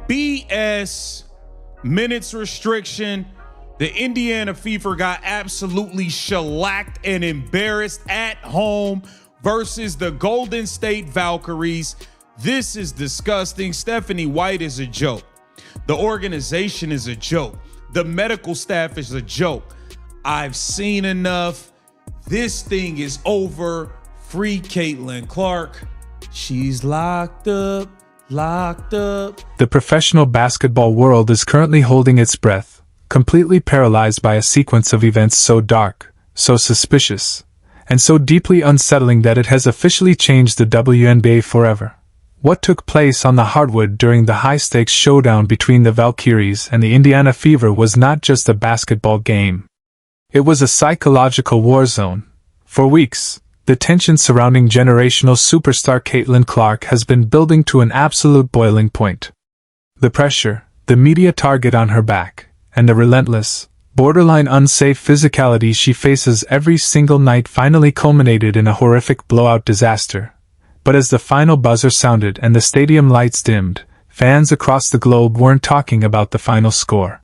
BS minutes restriction. The Indiana Fever got absolutely shellacked and embarrassed at home versus the Golden State Valkyries. This is disgusting. Stephanie White is a joke. The organization is a joke. The medical staff is a joke. I've seen enough. This thing is over. Free Caitlin Clark. She's locked up. Locked up. The professional basketball world is currently holding its breath, completely paralyzed by a sequence of events so dark, so suspicious, and so deeply unsettling that it has officially changed the WNBA forever. What took place on the hardwood during the high-stakes showdown between the Valkyries and the Indiana Fever was not just a basketball game. It was a psychological war zone. For weeks, the tension surrounding generational superstar Caitlin Clark has been building to an absolute boiling point. The pressure, the media target on her back, and the relentless, borderline unsafe physicality she faces every single night finally culminated in a horrific blowout disaster. But as the final buzzer sounded and the stadium lights dimmed, fans across the globe weren't talking about the final score.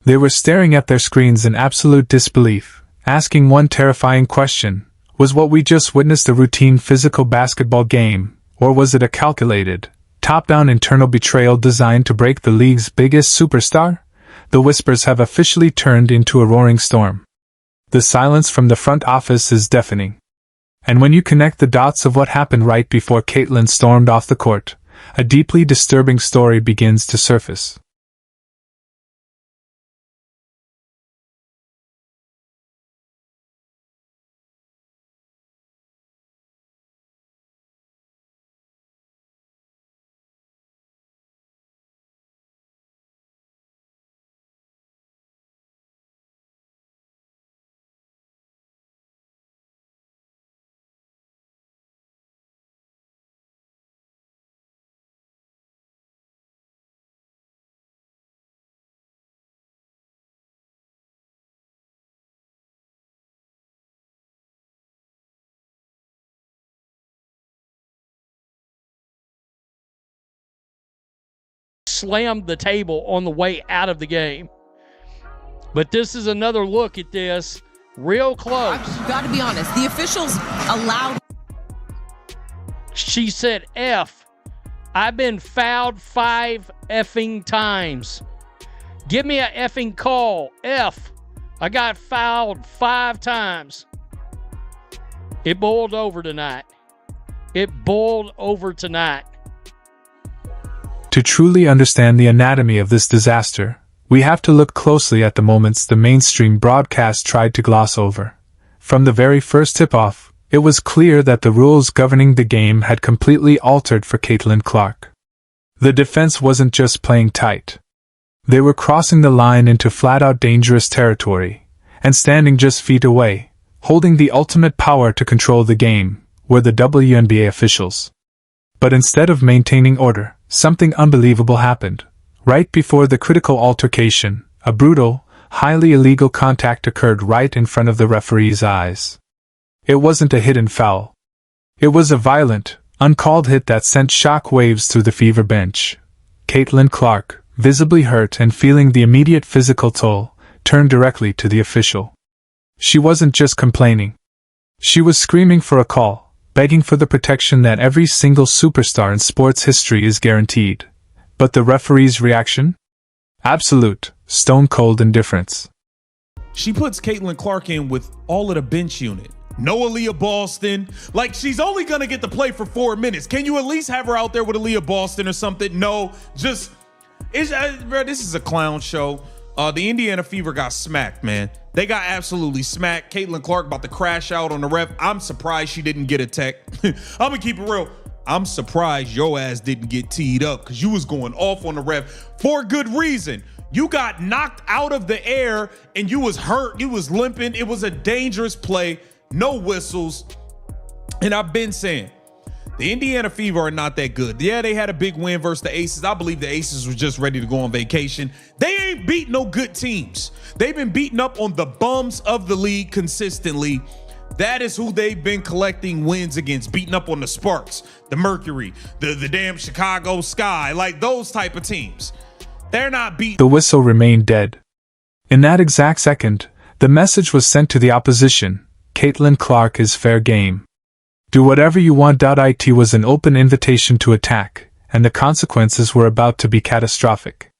They were staring at their screens in absolute disbelief, asking one terrifying question: was what we just witnessed a routine physical basketball game, or was it a calculated, top-down internal betrayal designed to break the league's biggest superstar? The whispers have officially turned into a roaring storm. The silence from the front office is deafening. And when you connect the dots of what happened right before Caitlin stormed off the court, a deeply disturbing story begins to surface. Slammed the table on the way out of the game. But this is another look at this. Real close. I've got to be honest. The officials allowed. She said F. I've been fouled 5 effing times. Give me a effing call. F. I got fouled 5 times. It boiled over tonight. It boiled over tonight. To truly understand the anatomy of this disaster, we have to look closely at the moments the mainstream broadcast tried to gloss over. From the very first tip-off, it was clear that the rules governing the game had completely altered for Caitlin Clark. The defense wasn't just playing tight. They were crossing the line into flat-out dangerous territory, and standing just feet away, holding the ultimate power to control the game, were the WNBA officials. But instead of maintaining order, something unbelievable happened. Right before the critical altercation, a brutal, highly illegal contact occurred right in front of the referee's eyes. It wasn't a hidden foul. It was a violent, uncalled hit that sent shock waves through the Fever bench. Caitlin Clark, visibly hurt and feeling the immediate physical toll, turned directly to the official. She wasn't just complaining. She was screaming for a call, begging for the protection that every single superstar in sports history is guaranteed. But the referee's reaction? Absolute, stone-cold indifference. She puts Caitlin Clark in with all of the bench unit. No Aaliyah Boston. Like, she's only going to get to play for 4 minutes. Can you at least have her out there with Aaliyah Boston or something? No, just, bro, this is a clown show. The Indiana Fever got smacked, man. They got absolutely smacked. Caitlin Clark about to crash out on the ref. I'm surprised she didn't get a tech. I'm going to keep it real. I'm surprised your ass didn't get teed up because you was going off on the ref for good reason. You got knocked out of the air and you was hurt. You was limping. It was a dangerous play. No whistles. And I've been saying, the Indiana Fever are not that good. Yeah, they had a big win versus the Aces. I believe the Aces were just ready to go on vacation. They ain't beat no good teams. They've been beating up on the bums of the league consistently. That is who they've been collecting wins against, beating up on the Sparks, the Mercury, the damn Chicago Sky, like those type of teams. They're not beating. The whistle remained dead. In that exact second, the message was sent to the opposition: Caitlin Clark is fair game. Do whatever you want. It was an open invitation to attack, and the consequences were about to be catastrophic.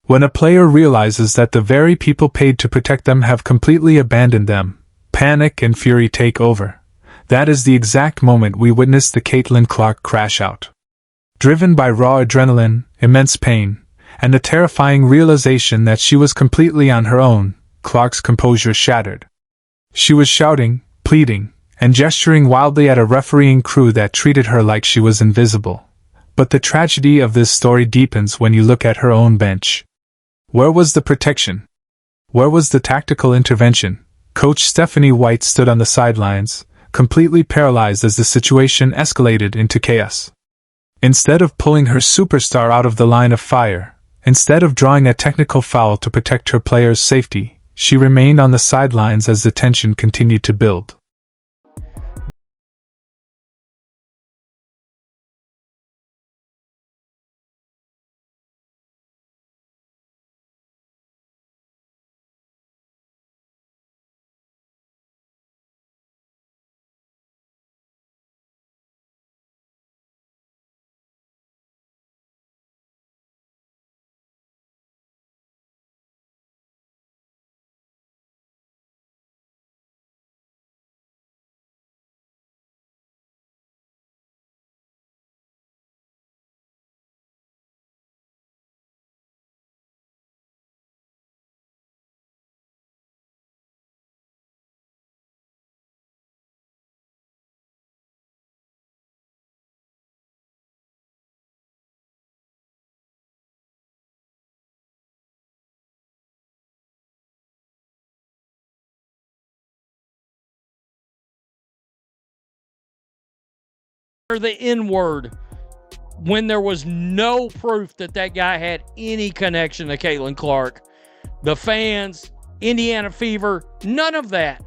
When a player realizes that the very people paid to protect them have completely abandoned them, panic and fury take over. That is the exact moment we witnessed the Caitlin Clark crash out. Driven by raw adrenaline, immense pain, and the terrifying realization that she was completely on her own, Clark's composure shattered. She was shouting, pleading, and gesturing wildly at a refereeing crew that treated her like she was invisible. But the tragedy of this story deepens when you look at her own bench. Where was the protection? Where was the tactical intervention? Coach Stephanie White stood on the sidelines, completely paralyzed as the situation escalated into chaos. Instead of pulling her superstar out of the line of fire, instead of drawing a technical foul to protect her players' safety, she remained on the sidelines as the tension continued to build. The N-word when there was no proof that that guy had any connection to Caitlin Clark. The fans, Indiana Fever, none of that.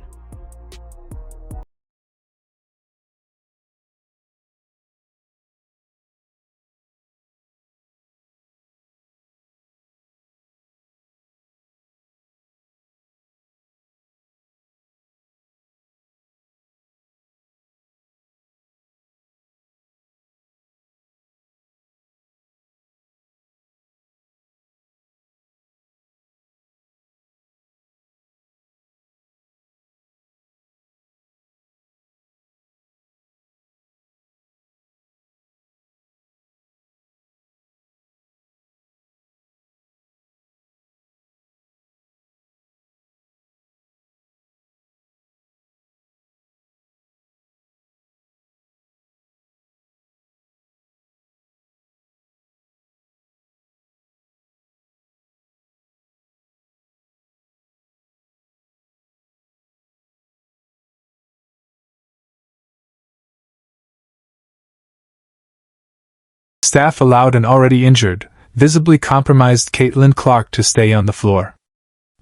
Staff allowed an already injured, visibly compromised Caitlin Clark to stay on the floor.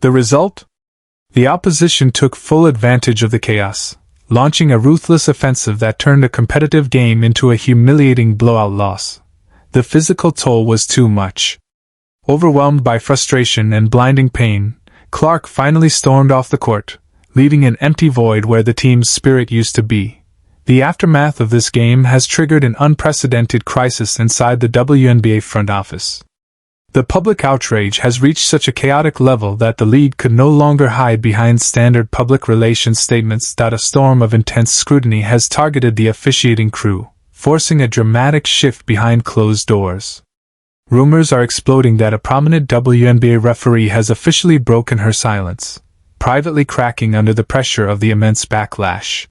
The result? The opposition took full advantage of the chaos, launching a ruthless offensive that turned a competitive game into a humiliating blowout loss. The physical toll was too much. Overwhelmed by frustration and blinding pain, Clark finally stormed off the court, leaving an empty void where the team's spirit used to be. The aftermath of this game has triggered an unprecedented crisis inside the WNBA front office. The public outrage has reached such a chaotic level that the league could no longer hide behind standard public relations statements. A storm of intense scrutiny has targeted the officiating crew, forcing a dramatic shift behind closed doors. Rumors are exploding that a prominent WNBA referee has officially broken her silence, privately cracking under the pressure of the immense backlash.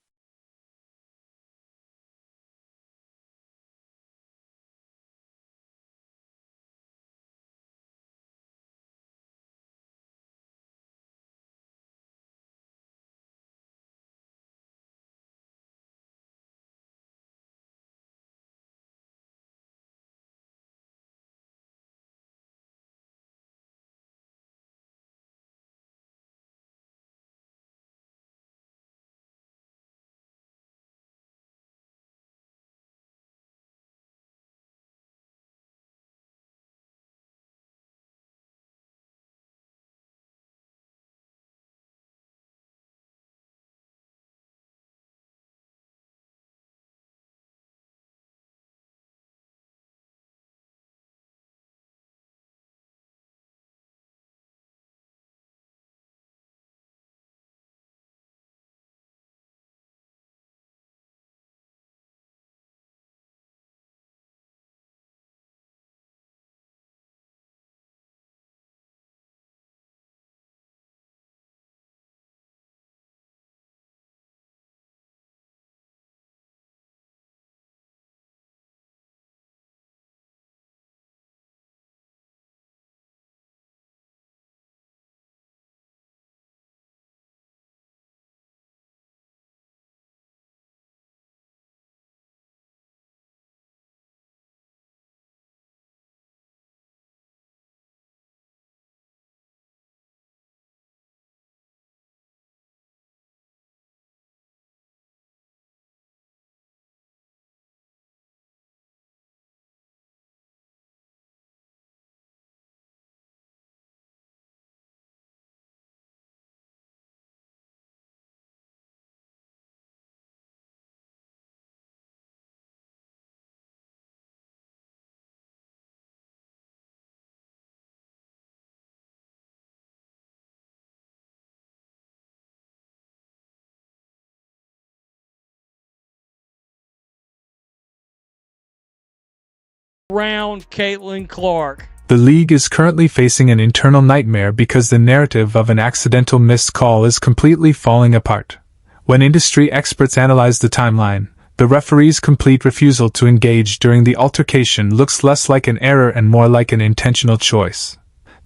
Around Caitlin Clark. The league is currently facing an internal nightmare because the narrative of an accidental missed call is completely falling apart. When industry experts analyze the timeline, the referee's complete refusal to engage during the altercation looks less like an error and more like an intentional choice.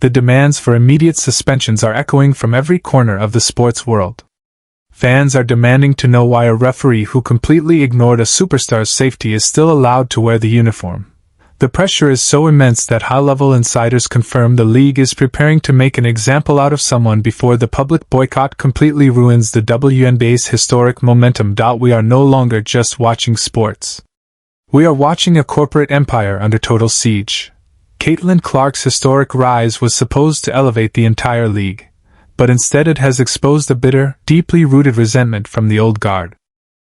The demands for immediate suspensions are echoing from every corner of the sports world. Fans are demanding to know why a referee who completely ignored a superstar's safety is still allowed to wear the uniform. The pressure is so immense that high-level insiders confirm the league is preparing to make an example out of someone before the public boycott completely ruins the WNBA's historic momentum. We are no longer just watching sports. We are watching a corporate empire under total siege. Caitlin Clark's historic rise was supposed to elevate the entire league, but instead it has exposed a bitter, deeply rooted resentment from the old guard.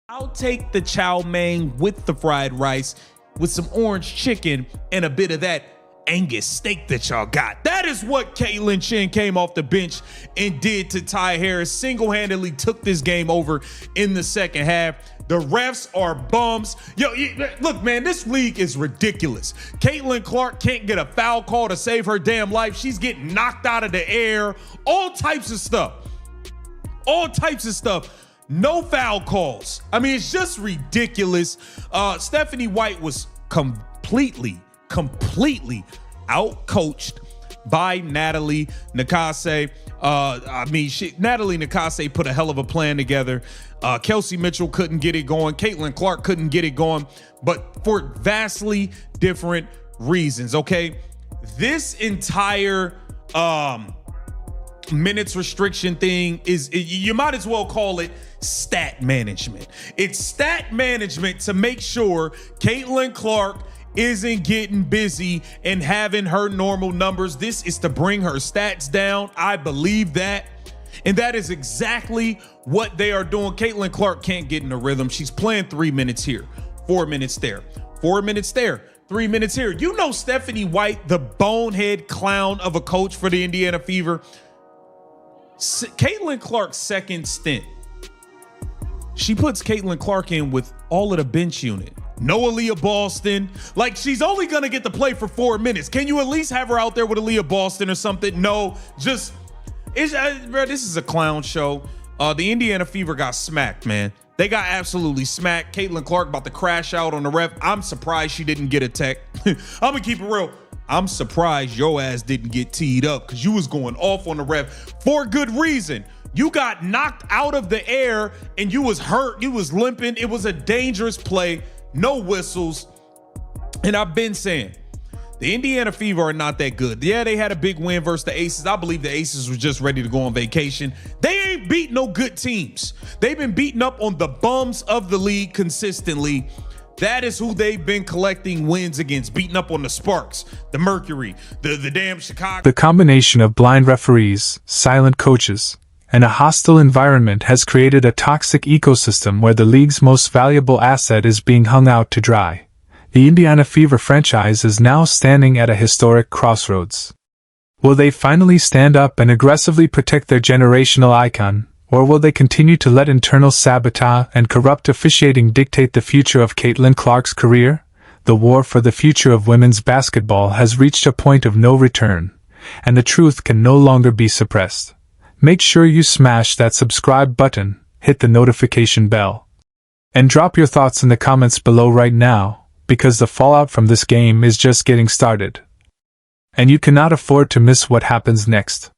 I'll take the chow mein with the fried rice, with some orange chicken and a bit of that Angus steak that y'all got. That is what Caitlin Chen came off the bench and did to Ty Harris. Single-handedly took this game over in the second half. The refs are bums. Yo, look, man, this league is ridiculous. Caitlin Clark can't get a foul call to save her damn life. She's getting knocked out of the air. All types of stuff. All types of stuff. No foul calls. I mean, it's just ridiculous. Stephanie White was completely out-coached by Natalie Nakase. Natalie Nakase put a hell of a plan together. Kelsey Mitchell couldn't get it going. Caitlin Clark couldn't get it going, but for vastly different reasons, okay? This entire minutes restriction thing you might as well call it stat management. It's stat management to make sure Caitlin Clark isn't getting busy and having her normal numbers. This is to bring her stats down. I believe that. And that is exactly what they are doing. Caitlin Clark can't get in a rhythm. She's playing 3 minutes here, 4 minutes there, 4 minutes there, 3 minutes here. You know Stephanie White, the bonehead clown of a coach for the Indiana Fever. Caitlin Clark's second stint, she puts Caitlin Clark in with all of the bench unit. No Aaliyah Boston. Like, she's only going to get to play for 4 minutes. Can you at least have her out there with Aaliyah Boston or something? No, just, bro, this is a clown show. The Indiana Fever got smacked, man. They got absolutely smacked. Caitlin Clark about to crash out on the ref. I'm surprised she didn't get a tech. I'm going to keep it real. I'm surprised your ass didn't get teed up because you was going off on the ref for good reason. You got knocked out of the air and you was hurt. You was limping. It was a dangerous play. No whistles. And I've been saying, the Indiana Fever are not that good. Yeah, they had a big win versus the Aces. I believe the Aces were just ready to go on vacation. They ain't beat no good teams. They've been beating up on the bums of the league consistently. That is who they've been collecting wins against, beating up on the Sparks, the Mercury, the damn Chicago. The combination of blind referees, silent coaches, and a hostile environment has created a toxic ecosystem where the league's most valuable asset is being hung out to dry. The Indiana Fever franchise is now standing at a historic crossroads. Will they finally stand up and aggressively protect their generational icon, or will they continue to let internal sabotage and corrupt officiating dictate the future of Caitlin Clark's career? The war for the future of women's basketball has reached a point of no return, and the truth can no longer be suppressed. Make sure you smash that subscribe button, hit the notification bell, and drop your thoughts in the comments below right now, because the fallout from this game is just getting started. And you cannot afford to miss what happens next.